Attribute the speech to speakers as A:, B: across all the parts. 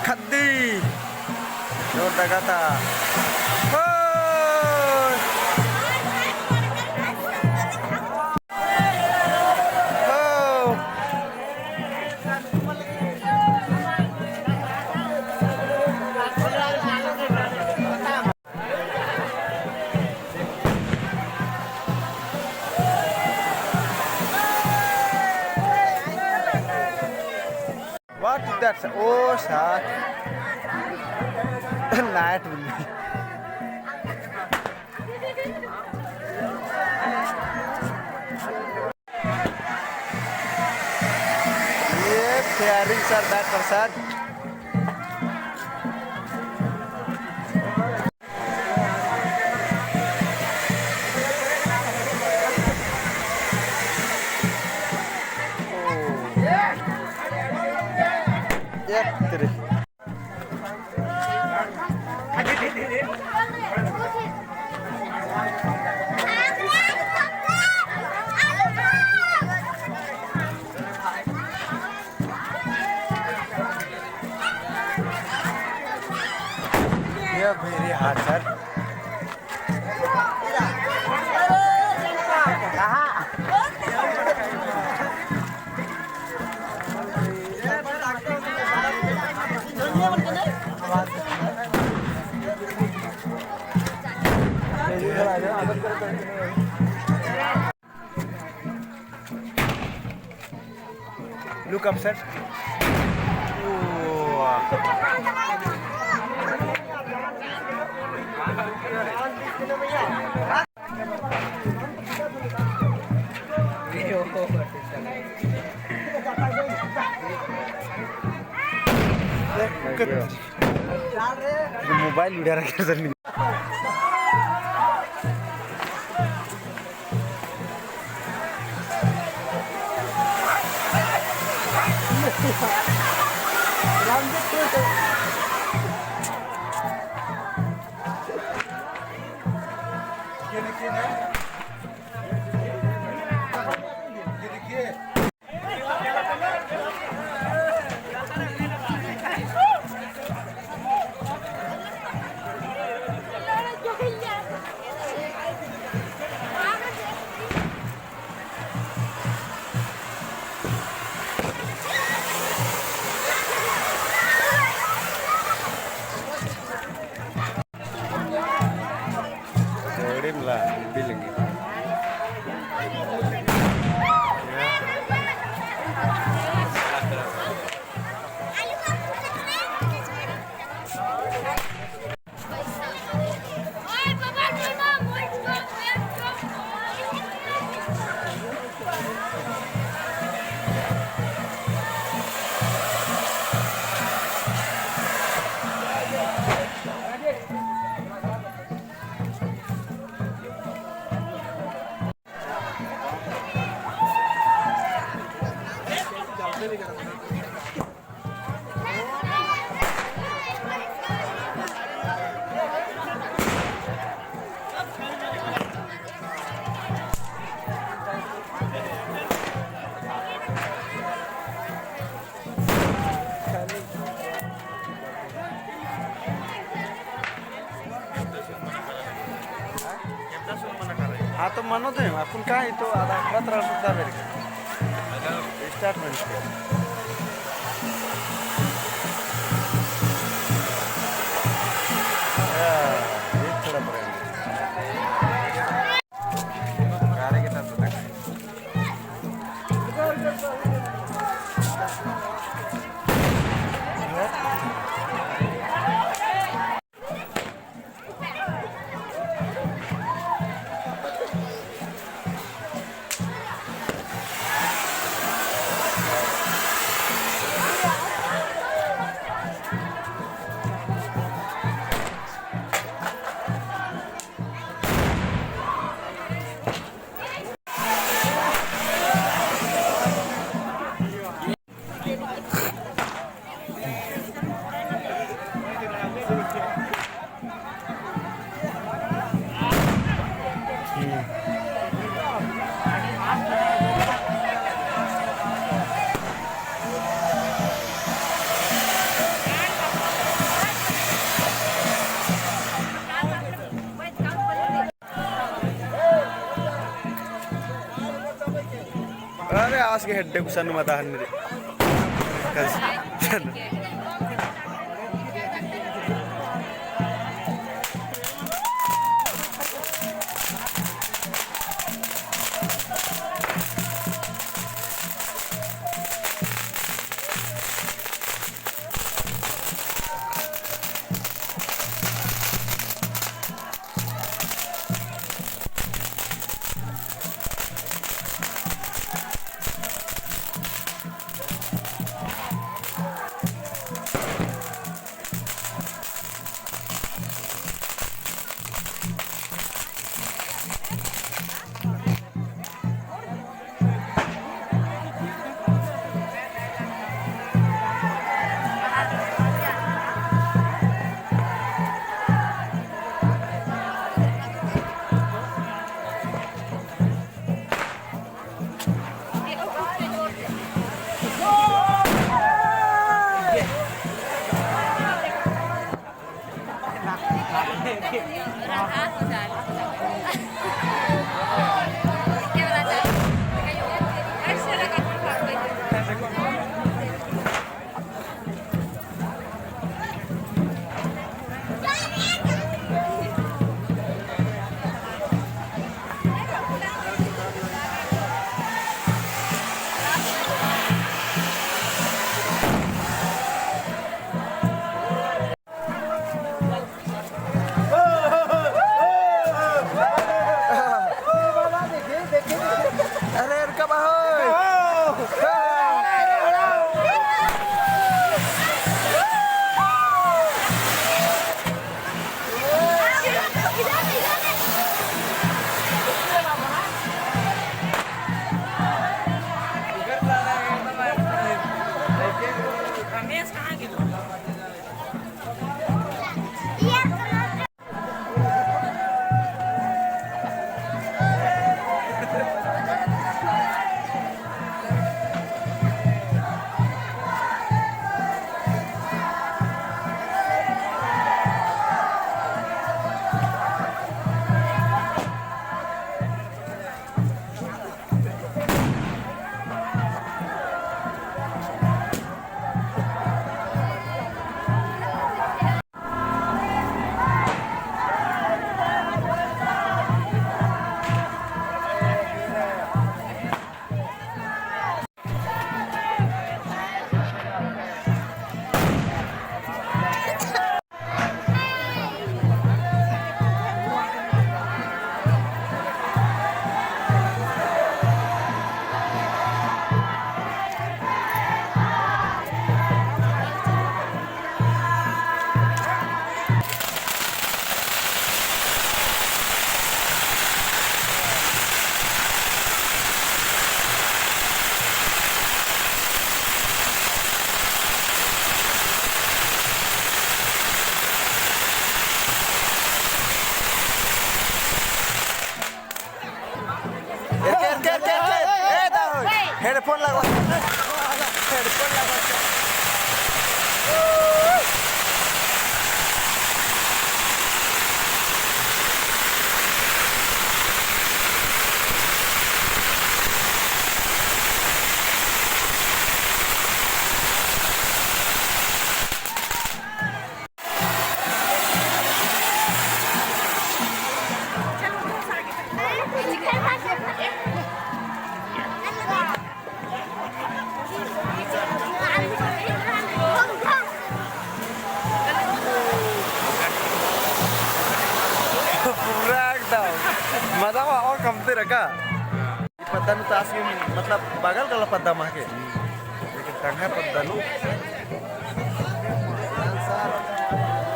A: खद्दी जोर लगाता What is that? Oh, shot. Night will be. Yeah, fairing sir, that person. Very hard, sir. Look up, sir. Mobile उड़ा रखा sir ने हाँ तो मनो दे अपन काय तो आधा 15 सुद्धा वेळ स्टार्ट म्हणजे अरे आज के हेड को सन मत आने दे हेडफोन लगवा हेडफोन लगवा मजा और कम ते रखा पद्दा नु तास मतलब बगल कला पद्दा माके लेकिन टंगा पद्दा नु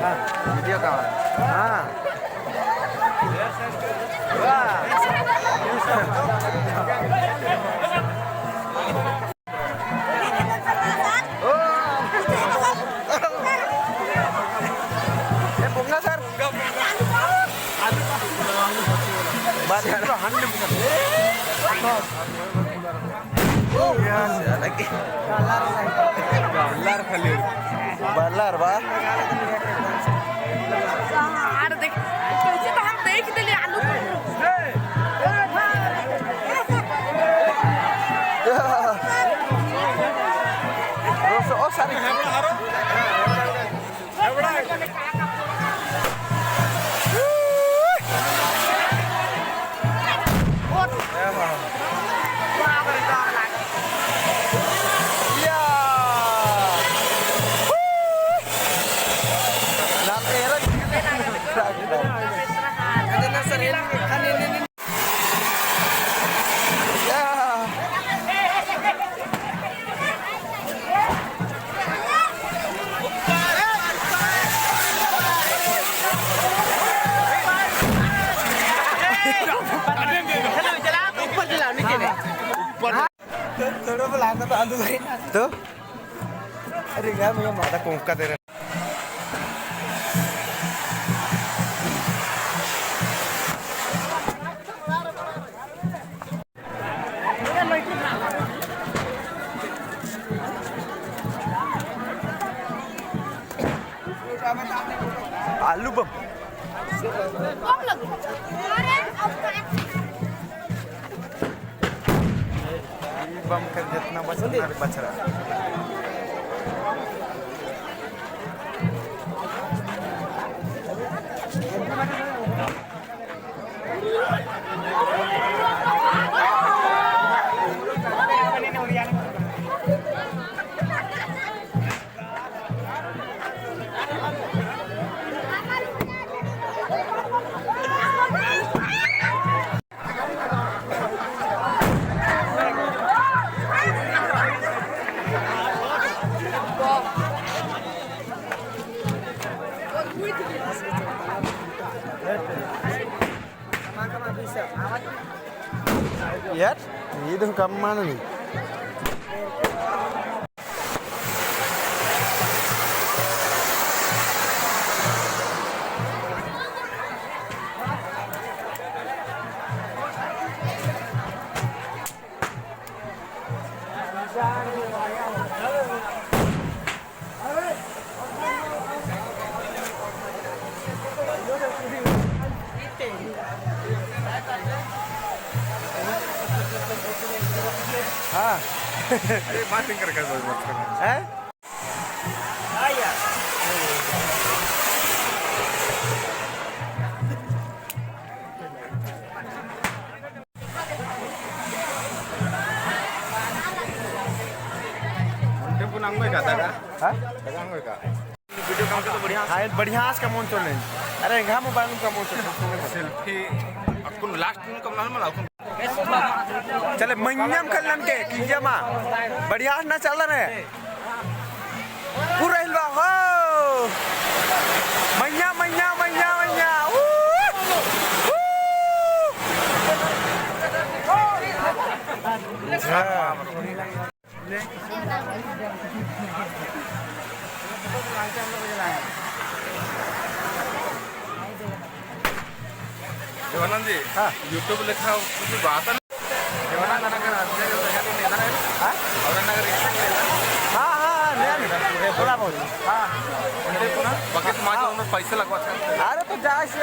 A: हां वीडियो का हां वाह ए bunga sir Badan handem kan. Ya, lagi. Balar kali. Balar, ba? Ada dek. Kita ham dek kita lihat alu. Rosso, oh sorry. तो अरे क्या मुझे माता कोंका दे रहा आलू बम बम कर जितना बच रहा यार ये तो कम मानो नहीं हाँ
B: अरे बात नहीं कर
A: हैं
B: वीडियो काम तो बढ़िया
A: हाँ बढ़िया का मोन चले अरे घा मोबाइल का मोन चले
B: सेल्फी अकुन लास्ट दिन कम ना मला अकुन
A: चले मन्यम कल्याण के किजमा बढ़िया ना चल रहे पूरा हिलवा हो मैया मैया मैया मैया
B: देवानंद जी
A: हाँ
B: यूट्यूब लिखा कुछ बात है देवानंद नगर
A: हाँ
B: औरंगाबाद
A: हाँ हाँ थोड़ा बहुत हाँ
B: बकेट माझे उन्होंने पैसे लगवा
A: अरे तो जा से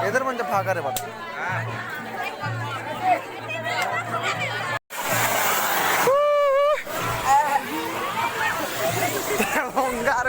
A: इधर म्हणजे फाका रे बाबा होंगार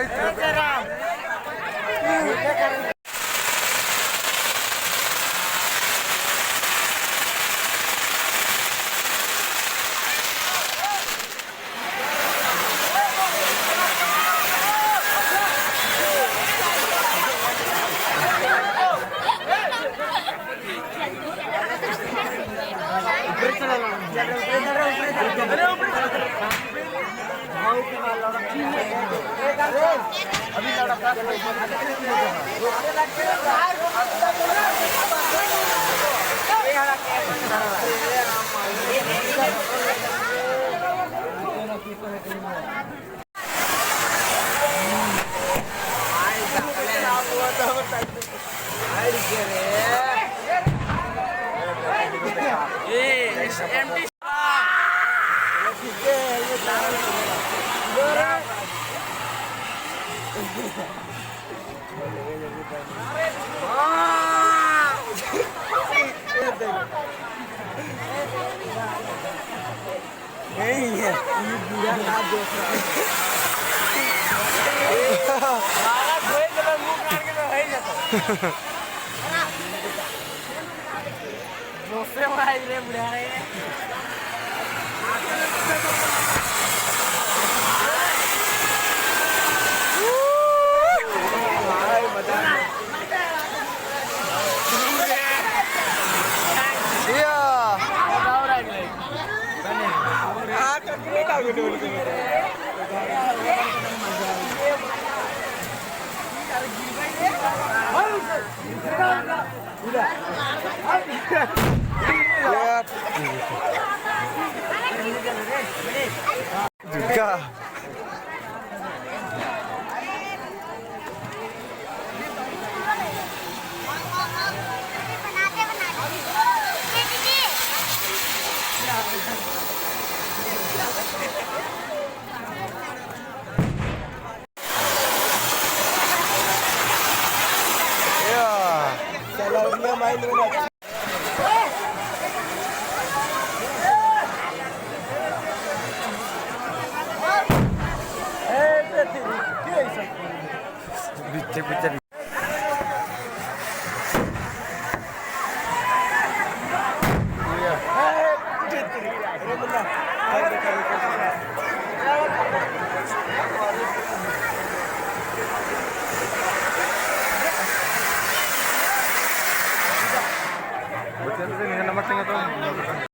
A: Iya. Ini budak ada. Malah gue jangan bukan kita aja tuh. Dosa mah ini budak ini. Juga. Ya. Kalau dia main dengan bicara. Iya. Betul ini nama tengah tuh.